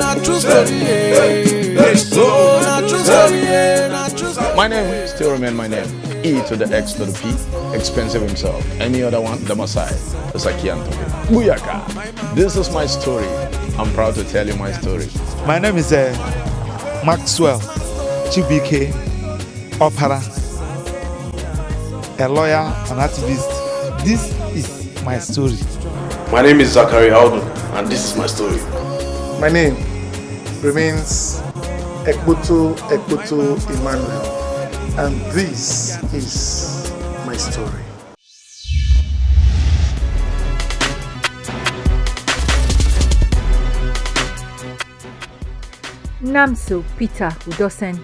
My name still remains my name. E to the X to the P, expensive himself. Any other one, the Masai, the Sakianto. Buyaka. This is my story. I'm proud to tell you my story. My name is Maxwell Chibike Opera, a lawyer, an activist. This is my story. My name is Zachary Aldo, and this is my story. My name remains Ekbutu Emmanuel, and this is my story. Namse Peter Udosen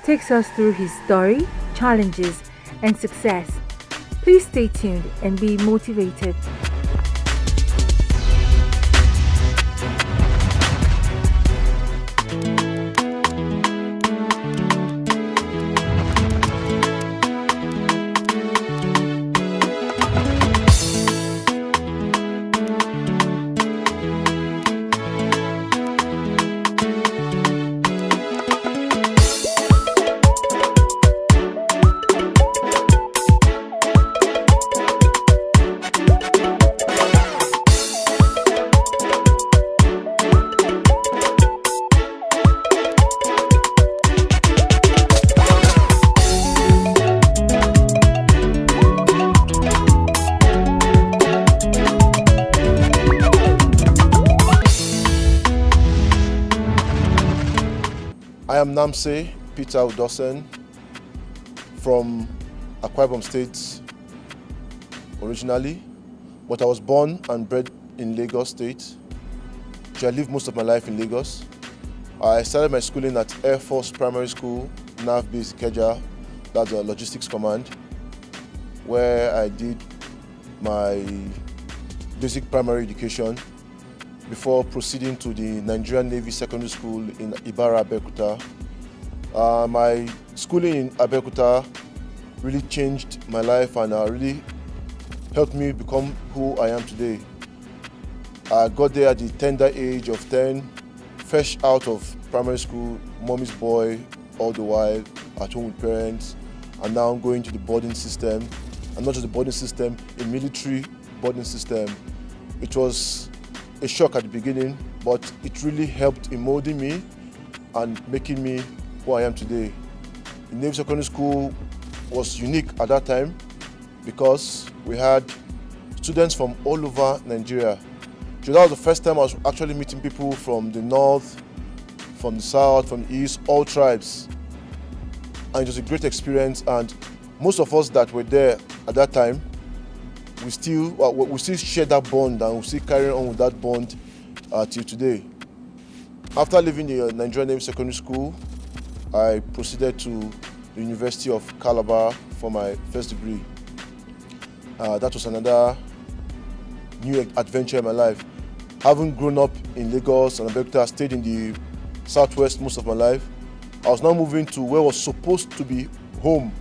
takes us through his story, challenges, and success. Please stay tuned and be motivated. I am Namse Peter Udosen from Akwa Ibom State originally, but I was born and bred in Lagos State. So I lived most of my life in Lagos. I started my schooling at Air Force Primary School, Nav Base Ikeja, that's a logistics command, where I did my basic primary education before proceeding to the Nigerian Navy Secondary School in Ibara, Abeokuta. My schooling in Abeokuta really changed my life and really helped me become who I am today. I got there at the tender age of 10, fresh out of primary school, mommy's boy all the while, at home with parents, and now going to the boarding system, and not just the boarding system, a military boarding system. It was a shock at the beginning, but it really helped in molding me and making me who I am today. The Navy Secondary School was unique at that time because we had students from all over Nigeria. So that was the first time I was actually meeting people from the north, from the south, from the east, all tribes. And it was a great experience, and most of us that were there at that time, we still share that bond, and we still carry on with that bond till today. After leaving the Nigerian Navy Secondary School, I proceeded to the University of Calabar for my first degree. That was another new adventure in my life. Having grown up in Lagos and Abeokuta, stayed in the southwest most of my life, I was now moving to where was supposed to be home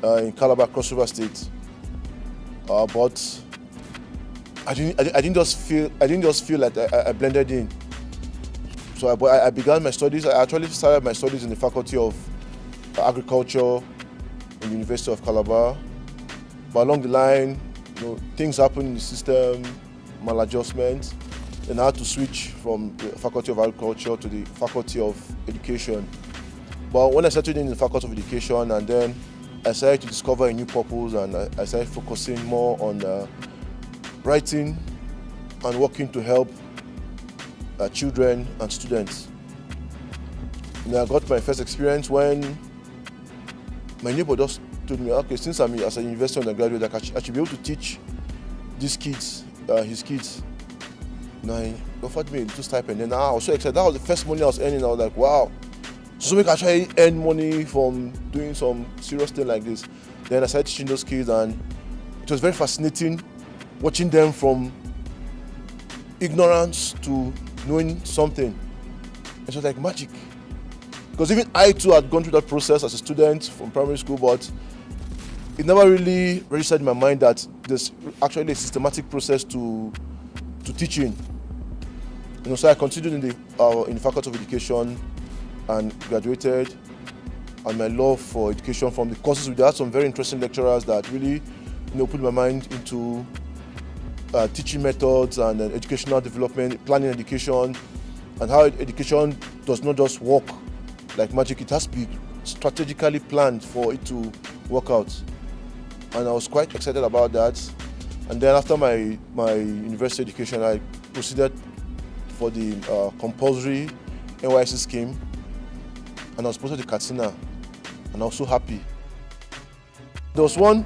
in Calabar, Cross River State. But I didn't just feel like I blended in. So I began my studies. I actually started my studies in the Faculty of Agriculture in the University of Calabar. But along the line, things happened in the system, maladjustment, and I had to switch from the Faculty of Agriculture to the Faculty of Education. But when I started in the Faculty of Education, and then I started to discover a new purpose, and I started focusing more on writing and working to help children and students. And I got my first experience when my neighbor just told me, okay, since I'm as a university undergraduate, I should be able to teach these kids, his kids. And he offered me a little stipend, and I was so excited. That was the first money I was earning. I was like, wow. So we can actually earn money from doing some serious thing like this. Then I started teaching those kids, and it was very fascinating watching them from ignorance to knowing something. It was like magic. Because even I too had gone through that process as a student from primary school, but it never really registered in my mind that there's actually a systematic process to teaching. So I continued in the Faculty of Education and graduated. And my love for education from the courses, we had some very interesting lecturers that really, put my mind into teaching methods and educational development, planning education, and how education does not just work like magic. It has to be strategically planned for it to work out. And I was quite excited about that. And then after my university education, I proceeded for the compulsory NYSC scheme, and I was posted to Katsina, and I was so happy. There was one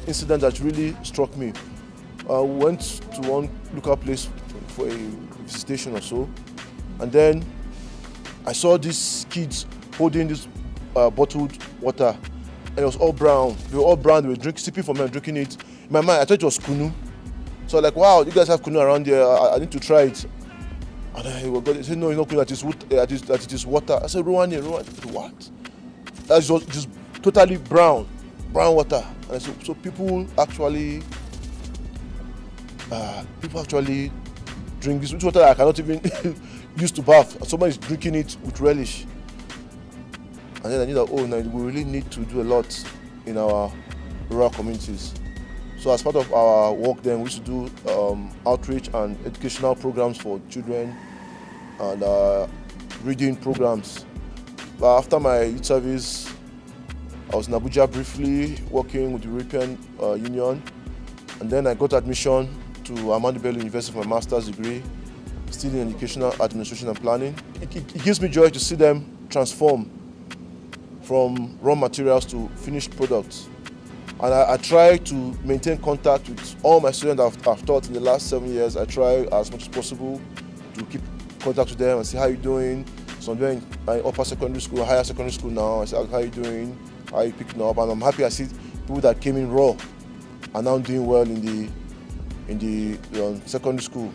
incident that really struck me. I went to one local place for a visitation or so, and then I saw these kids holding this bottled water, and it was all brown. They were all brown. They were sipping from it and drinking it. In my mind, I thought it was kunu. So I was like, wow, you guys have kunu around here. I need to try it. And they said, no, it's not kunu, that it is water. I said, Rwanda, what? That was just totally brown water. And I said, so people actually drink this water that I cannot even use to bath. And someone is drinking it with relish. And then I knew that, we really need to do a lot in our rural communities. So as part of our work then, we used to do outreach and educational programs for children and reading programs. But after my youth service, I was in Abuja briefly working with the European Union, and then I got admission to Ahmadu Bello University for my master's degree, still in educational administration and planning. It gives me joy to see them transform from raw materials to finished products. And I try to maintain contact with all my students I've taught in the last 7 years. I try as much as possible to keep contact with them and see how you're doing. So I'm doing upper secondary school, higher secondary school now. I say, how are you doing? How are you picking up? And I'm happy I see people that came in raw are now doing well in the secondary school.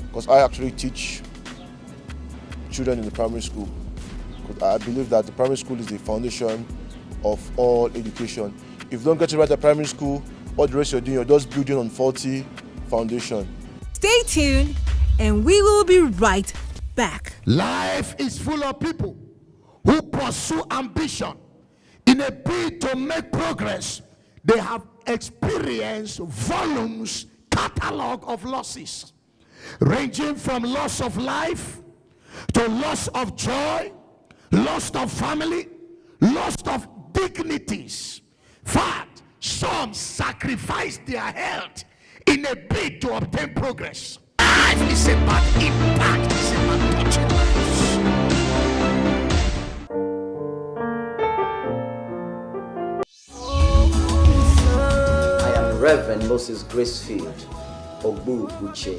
Because I actually teach children in the primary school. Because I believe that the primary school is the foundation of all education. If you don't get it right at primary school, all the rest you're doing, you're just building on faulty foundation. Stay tuned and we will be right back. Life is full of people who pursue ambition in a bid to make progress. They have experienced volumes, catalog of losses, ranging from loss of life to loss of joy, loss of family, loss of dignities. Fact, some sacrifice their health in a bid to obtain progress. Life is about impact, it's about touching lives. I am Reverend Moses Gracefield Ogbu Uche,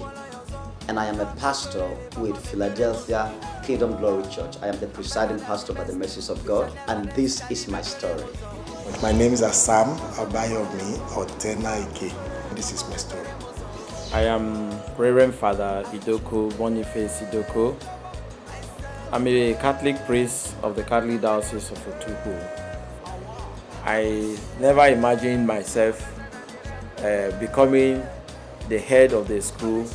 and I am a pastor with Philadelphia Kingdom Glory Church. I am the presiding pastor by the mercies of God, and this is my story. My name is Asam Abayomi Otena Ike. This is my story. I am Reverend Father Idoko Boniface Idoko. I'm a Catholic priest of the Catholic Diocese of Otuku. I never imagined myself becoming the head of the school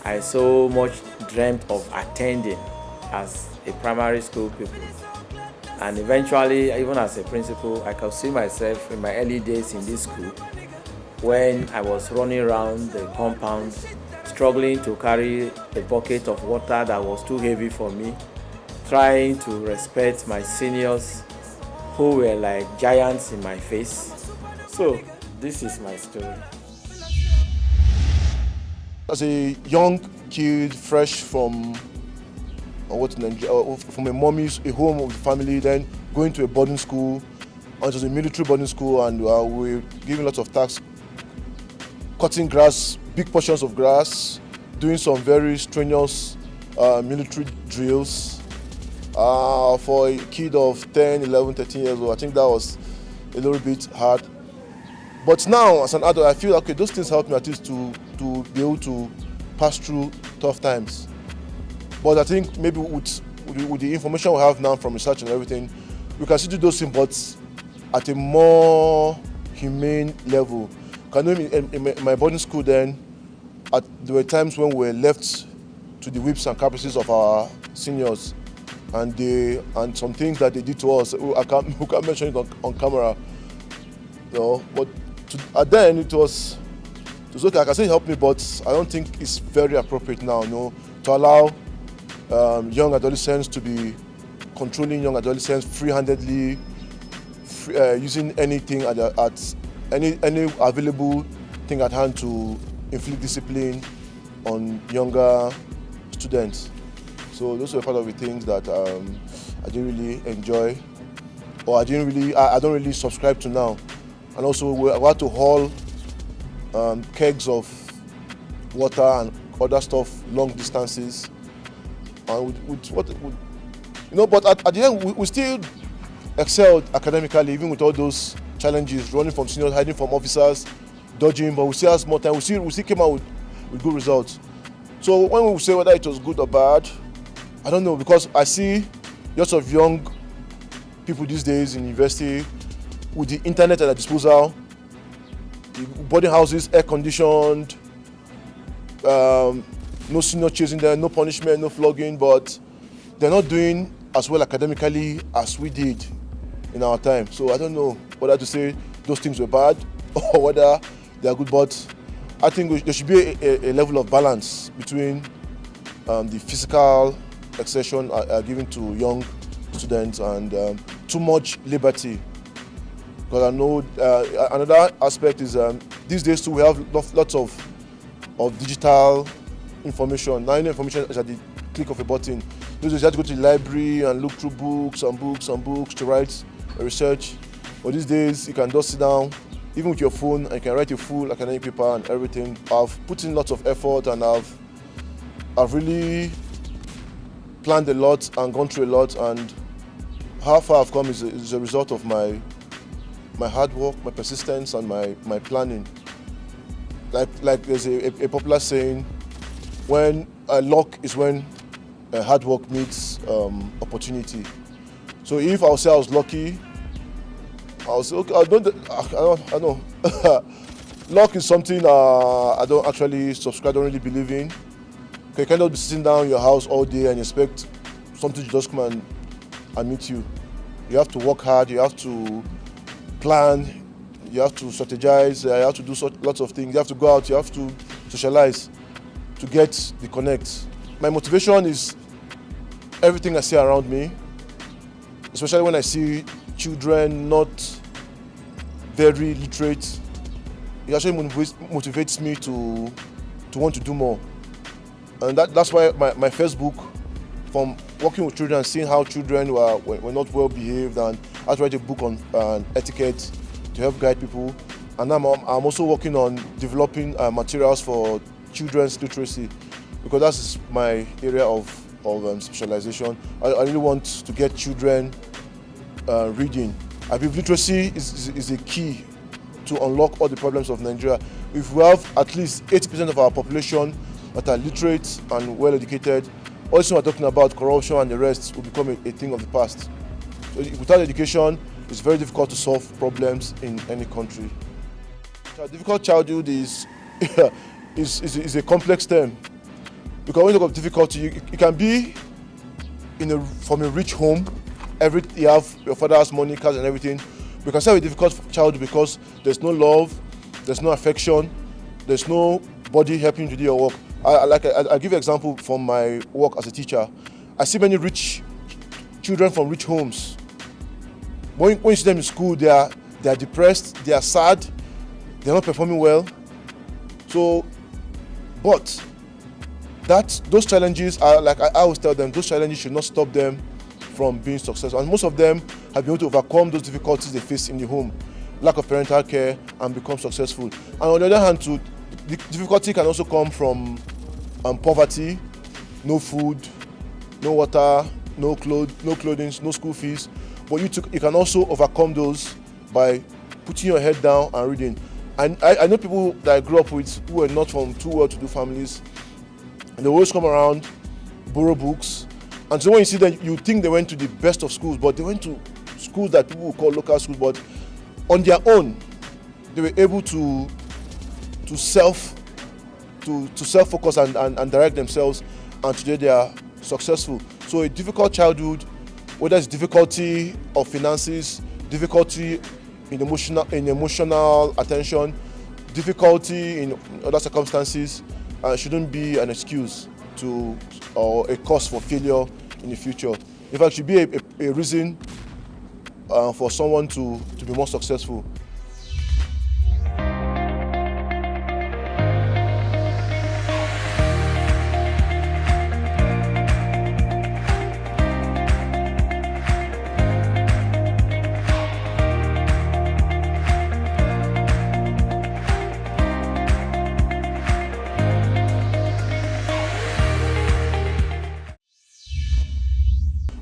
I so much dreamt of attending as a primary school pupil. And eventually, even as a principal, I could see myself in my early days in this school when I was running around the compound, struggling to carry a bucket of water that was too heavy for me, trying to respect my seniors who were like giants in my face. So, this is my story. As a young kid, fresh from a mommy's, a home of the family, then going to a boarding school, and it was a military boarding school, and we were given lots of tasks, cutting grass, big portions of grass, doing some very strenuous military drills. For a kid of 10, 11, 13 years old, I think that was a little bit hard. But now, as an adult, I feel okay, those things helped me at least to be able to pass through tough times. But I think maybe with the information we have now from research and everything, we can still do those things, but at a more humane level. In my boarding school then, there were times when we were left to the whips and caprices of our seniors, and some things that they did to us. I can't mention it on camera, you know. But at the end, it was okay. I can say it helped me, but I don't think it's very appropriate now, you know, to allow young adolescents to be controlling young adolescents free-handedly, using anything at any available thing at hand to inflict discipline on younger students. So those were part of the things that I didn't really enjoy, or I don't really subscribe to now. And also we had to haul kegs of water and other stuff long distances, and but at the end we still excelled academically, even with all those challenges, running from seniors, hiding from officers, dodging, but we still had more time. We still came out with good results. So when we say whether it was good or bad, I don't know, because I see lots of young people these days in university with the internet at their disposal, boarding houses, air conditioned, no senior chasing them, no punishment, no flogging, but they're not doing as well academically as we did in our time. So I don't know whether to say those things were bad or whether they are good, but I think there should be a level of balance between the physical exertion given to young students and too much liberty. Because I know another aspect is these days too we have lots of digital information. Now information is at the click of a button. Those days you have to go to the library and look through books to write research. But these days you can just sit down, even with your phone, and you can write a full academic paper and everything. I've put in lots of effort, and I've really planned a lot and gone through a lot, and how far I've come is a result of my hard work, my persistence, and my planning. Like there's a popular saying, when luck is when hard work meets opportunity. So if I'll say I was lucky, I'll say okay. I know. Luck is something I don't actually subscribe. Don't really believe in. You cannot be sitting down in your house all day and expect something to just come and meet you. You have to work hard. You have to plan. You have to strategize. You have to do lots of things. You have to go out. You have to socialize to get the connect. My motivation is everything I see around me, especially when I see children not very literate. It actually motivates me to want to do more. And that's why my first book, from working with children and seeing how children were not well behaved, and I write a book on etiquette to help guide people. And I'm also working on developing materials for children's literacy, because that's my area of specialization. I really want to get children reading. I believe literacy is a key to unlock all the problems of Nigeria. If we have at least 80% of our population that are literate and well educated, also we're talking about corruption and the rest will become a thing of the past. So without education, it's very difficult to solve problems in any country. So difficult childhood is a complex term, because when you talk of difficulty, it can be from a rich home. You have your father has money, cars, and everything. We can say a difficult childhood because there's no love, there's no affection, there's no body helping you to do your work. I'll give you an example from my work as a teacher. I see many rich children from rich homes. When you see them in school, they are depressed, they are sad, they're not performing well. So, but those challenges are, like I always tell them, those challenges should not stop them from being successful. And most of them have been able to overcome those difficulties they face in the home, lack of parental care, and become successful. And on the other hand, too, the difficulty can also come from poverty, no food, no water, no clothing, no school fees. But you can also overcome those by putting your head down and reading. And I know people that I grew up with who were not from too well-to-do families, and they always come around, borrow books. And so when you see them, you think they went to the best of schools, but they went to schools that people would call local schools. But on their own, they were able to self-focus and direct themselves. and today they are successful. So a difficult childhood, whether it's difficulty of finances, difficulty in emotional attention, difficulty in other circumstances, shouldn't be an excuse or a cause for failure in the future. In fact, it should be a reason for someone to be more successful.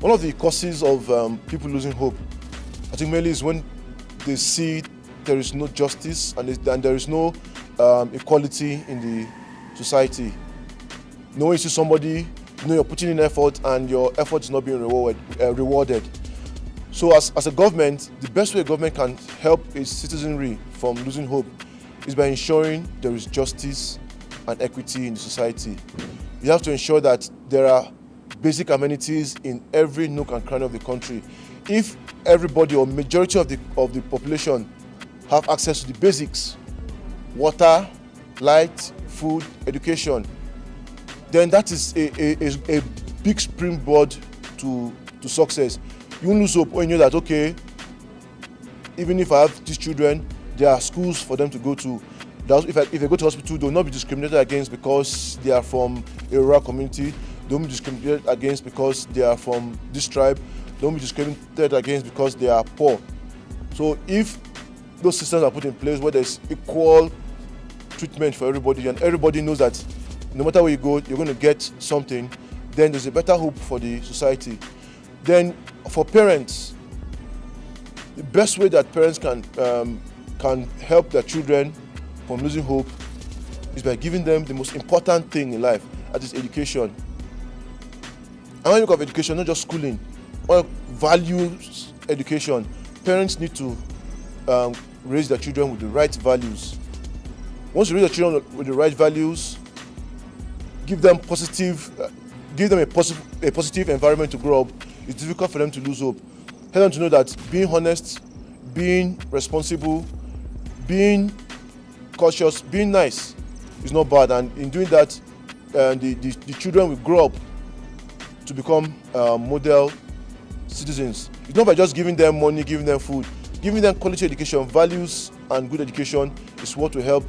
One of the causes of people losing hope, I think mainly is when they see there is no justice and there is no equality in the society. When you see somebody, you're putting in effort and your effort is not being rewarded. So as a government, the best way a government can help its citizenry from losing hope is by ensuring there is justice and equity in the society. You have to ensure that there are basic amenities in every nook and cranny of the country. If everybody or majority of the population have access to the basics, water, light, food, education, then that is a big springboard to success. You won't lose hope when you know that, okay, even if I have these children, there are schools for them to go to. If they go to hospital, they will not be discriminated against because they are from a rural community. They won't be discriminated against because they are from this tribe. They won't be discriminated against because they are poor. So if those systems are put in place where there's equal treatment for everybody and everybody knows that no matter where you go, you're going to get something, then there's a better hope for the society. Then for parents, the best way that parents can help their children from losing hope is by giving them the most important thing in life, that is education. And when you look at education, not just schooling, or values education, parents need to raise their children with the right values. Once you raise your children with the right values, give them a positive environment to grow up, it's difficult for them to lose hope. Help them to know that being honest, being responsible, being cautious, being nice is not bad, and in doing that, the children will grow up to become model citizens. It's not by just giving them money, giving them food, giving them quality education. Values and good education is what will help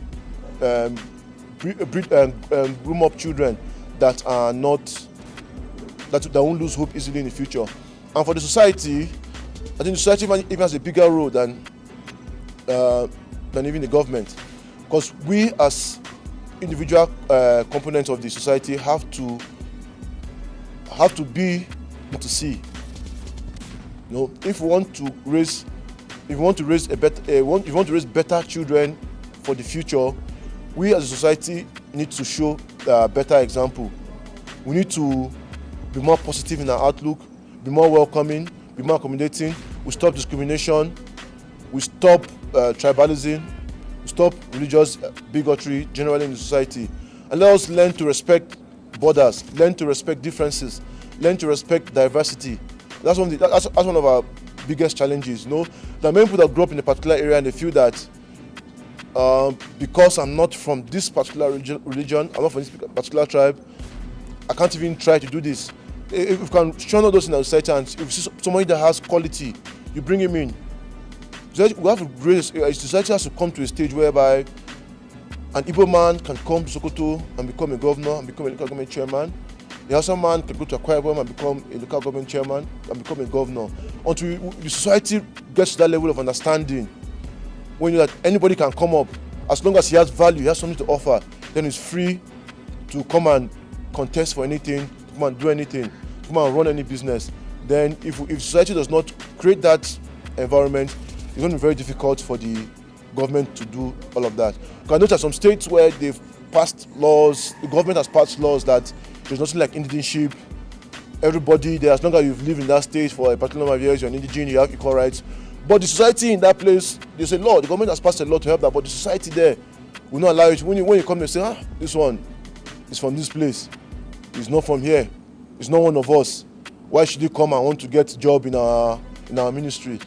groom up children that won't lose hope easily in the future. And for the society, I think the society even has a bigger role than even the government, because we as individual components of the society have to be to see. If we want to raise better children for the future, we as a society need to show a better example. We need to be more positive in our outlook, be more welcoming, be more accommodating. We stop discrimination, we stop tribalism, we stop religious bigotry generally in the society, and let us learn to respect borders, learn to respect differences, learn to respect diversity. That's one of our biggest challenges. There are many people that grow up in a particular area and they feel that because I'm not from this particular religion, I'm not from this particular tribe, I can't even try to do this. If we can shun all those in our society, and if you see somebody that has quality, you bring him in. We have to raise, society has to come to a stage whereby an Igbo man can come to Sokoto and become a governor and become a local government chairman. The Hausa man can go to Akwa Ibom and become a local government chairman and become a governor. Until the society gets to that level of understanding, when you know that anybody can come up, as long as he has value, he has something to offer, then he's free to come and contest for anything, to come and do anything, to come and run any business. Then if society does not create that environment, it's going to be very difficult for the government to do all of that. Because I notice some states where they've passed laws, the government has passed laws that there's nothing like indigenship. Everybody there, as long as you've lived in that state for a particular number of years, you're an indigene, you have equal rights. But the society in that place, there's a law, the government has passed a law to help that, but the society there will not allow it. When you come and say, this one is from this place, He's not from here. He's not one of us. Why should he come and want to get a job in our ministry?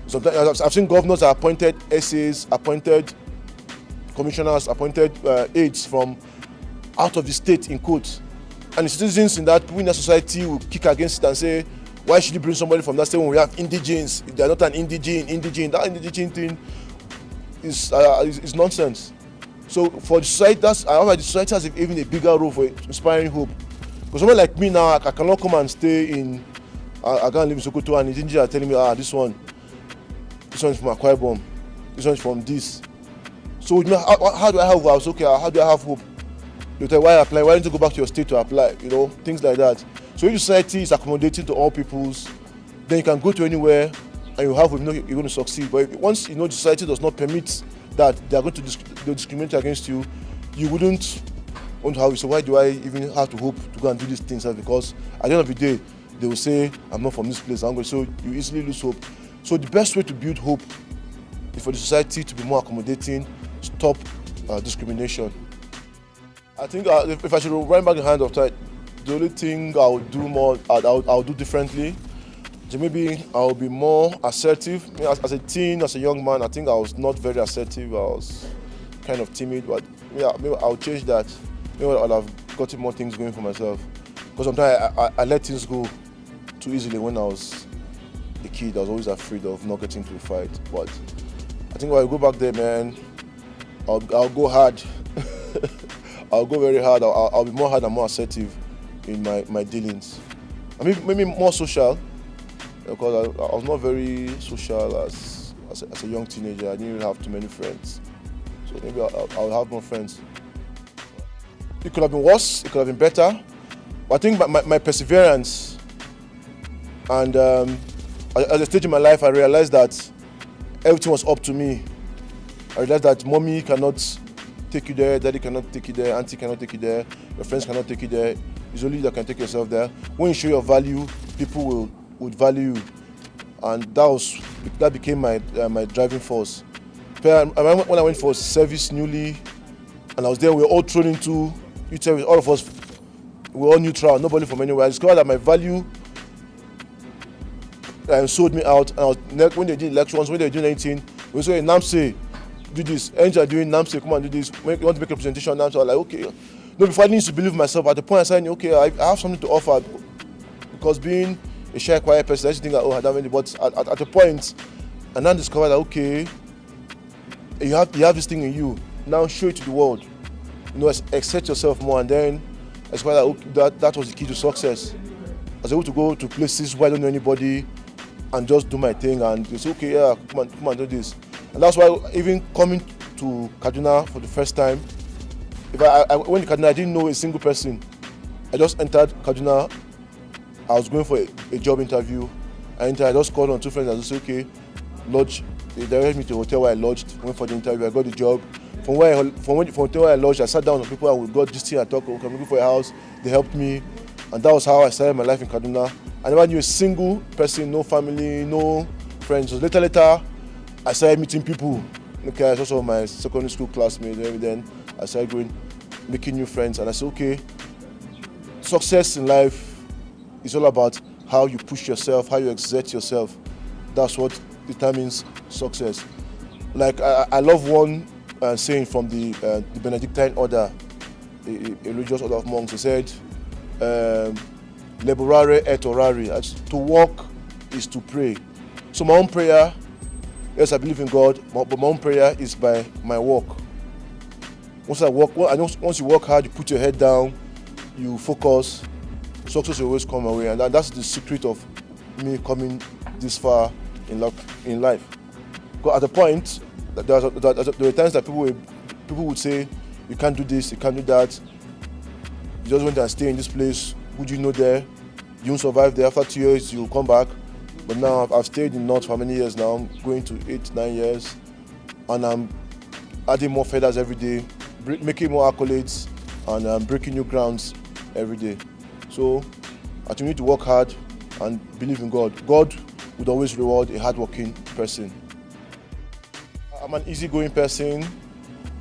Sometimes I've seen governors that appointed SAs, appointed commissioners, appointed aides from out of the state in quotes. And the citizens in that people in that society will kick against it and say, why should you bring somebody from that state when we have indigenes? If they're not an indigene. That indigene thing is nonsense. So for the society, the society has even a bigger role for inspiring hope. Because someone like me now, I cannot come and stay in, I can't live in Sokoto and the indigenes are telling me, this one is from Akwa Ibom, this one is from this. So how do I have hope? Okay, how do I have hope? You tell why apply? Why don't you go back to your state to apply? Things like that. So if society is accommodating to all peoples, then you can go to anywhere and you have hope, you're going to succeed. But once the society does not permit that, they are going to discriminate against you, you wouldn't want to have it. So why do I even have to hope to go and do these things? Because at the end of the day, they will say, I'm not from this place. So you easily lose hope. So the best way to build hope is for the society to be more accommodating, stop discrimination. I think if I should run back the hand of time, the only thing I would do I'll do differently. So maybe I'll be more assertive. As a teen, as a young man, I think I was not very assertive. I was kind of timid, but maybe I'll change that. Maybe I'll have gotten more things going for myself. Because sometimes I let things go too easily when I was a kid. I was always afraid of not getting to a fight. But I think when I go back there, man, I'll go hard. I'll go very hard. I'll be more hard and more assertive in my dealings. I mean, maybe more social, because I was not very social as a young teenager. I didn't really have too many friends. So maybe I'll have more friends. It could have been worse, it could have been better. But I think my perseverance and at a stage in my life, I realized that everything was up to me. I realized that mommy cannot take you there, daddy cannot take you there, auntie cannot take you there, your friends cannot take you there. It's only you that can take yourself there. When you show your value, people would value you. And that became my driving force. I remember when I went for service newly, and I was there, we were all thrown into youth service, all of us, we were all neutral, nobody from anywhere. I discovered that my value sold me out. And when they did elections, when they were doing anything, we were saying, Namse, do this. Angel are doing Namse, come and do this. You want to make a presentation on Namse? I was like, okay. No, before I didn't to believe myself. At the point I said, okay, I have something to offer. Because being a shy, quiet person, I used to think, I don't have but at the point, and then discovered that, okay, you have this thing in you. Now show it to the world. Accept yourself more, and then I discovered that was the key to success. I was able to go to places where I don't know anybody and just do my thing, and they say, okay, yeah, come and do this. And that's why even coming to Kaduna for the first time, I went to Kaduna, I didn't know a single person. I just entered Kaduna. I was going for a job interview. I just called on two friends and I said, okay, lodge. They directed me to a hotel where I lodged, went for the interview, I got the job. From the hotel where I lodged, I sat down with people and we got this thing and talked, okay, I'm looking for a house. They helped me. And that was how I started my life in Kaduna. I never knew a single person, no family, no friends. So later, I started meeting people. Okay, I was also my secondary school classmates. And then I started making new friends. And I said, okay, success in life is all about how you push yourself, how you exert yourself. That's what determines success. Like I love one saying from the Benedictine order, a religious order of monks. He said, laborare et orare. To walk is to pray. So my own prayer, yes, I believe in God, but my own prayer is by my work. Once you work hard, you put your head down, you focus, success will always come away. And that's the secret of me coming this far in life. Because at the point, there were times that people would say, you can't do this, you can't do that. You just went and stay in this place. Who do you know there? You won't survive there. After 2 years, you'll come back. But now I've stayed in North for many years now. I'm going to 8-9 years. And I'm adding more feathers every day, making more accolades, and breaking new grounds every day. So I think we need to work hard and believe in God. God would always reward a hardworking person. I'm an easygoing person.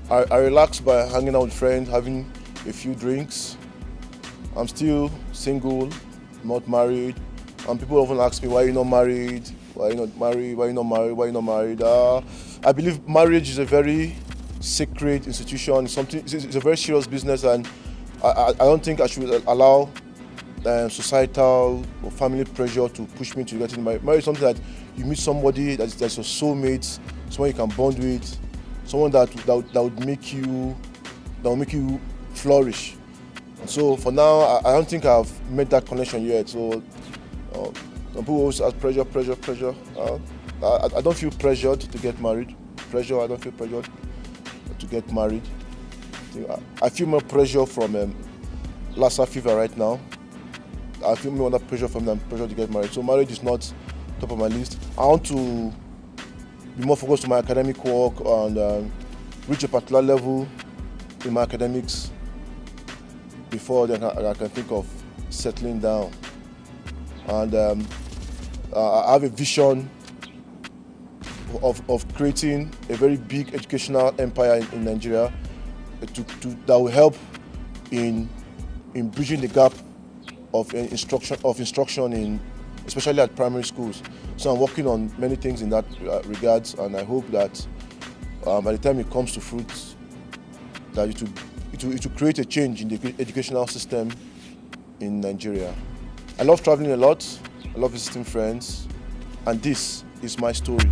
I relax by hanging out with friends, having a few drinks. I'm still single, not married. And people often ask me, why are you not married? Why are you not married? Why are you not married? Why are you not married? I believe marriage is a very sacred institution. It's a very serious business, and I don't think I should allow societal or family pressure to push me to getting married. Marriage is something that you meet somebody that's your soulmate, someone you can bond with, someone that would make you flourish. And so for now, I don't think I've made that connection yet. So some people always ask pressure. I don't feel pressured to get married. I don't feel pressured to get married. I feel more pressure from Lassa fever right now. I feel more under pressure from them, pressure to get married. So marriage is not top of my list. I want to be more focused on my academic work and reach a particular level in my academics before then I can think of settling down. And I have a vision of creating a very big educational empire in Nigeria that will help in bridging the gap of instruction in, especially at primary schools. So I'm working on many things in that regards, and I hope that by the time it comes to fruit, that it will create a change in the educational system in Nigeria. I love traveling a lot. I love visiting friends, and this is my story.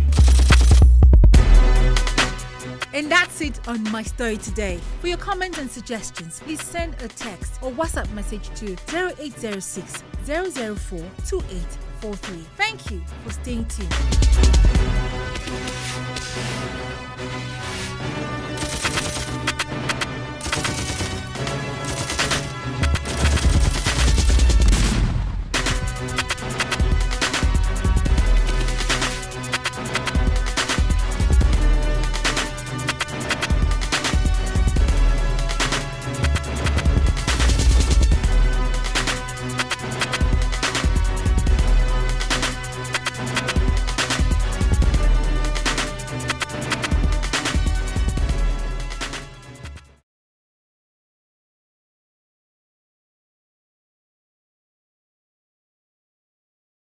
And that's it on My Story today. For your comments and suggestions, please send a text or WhatsApp message to 0806 004 2843. Thank you for staying tuned.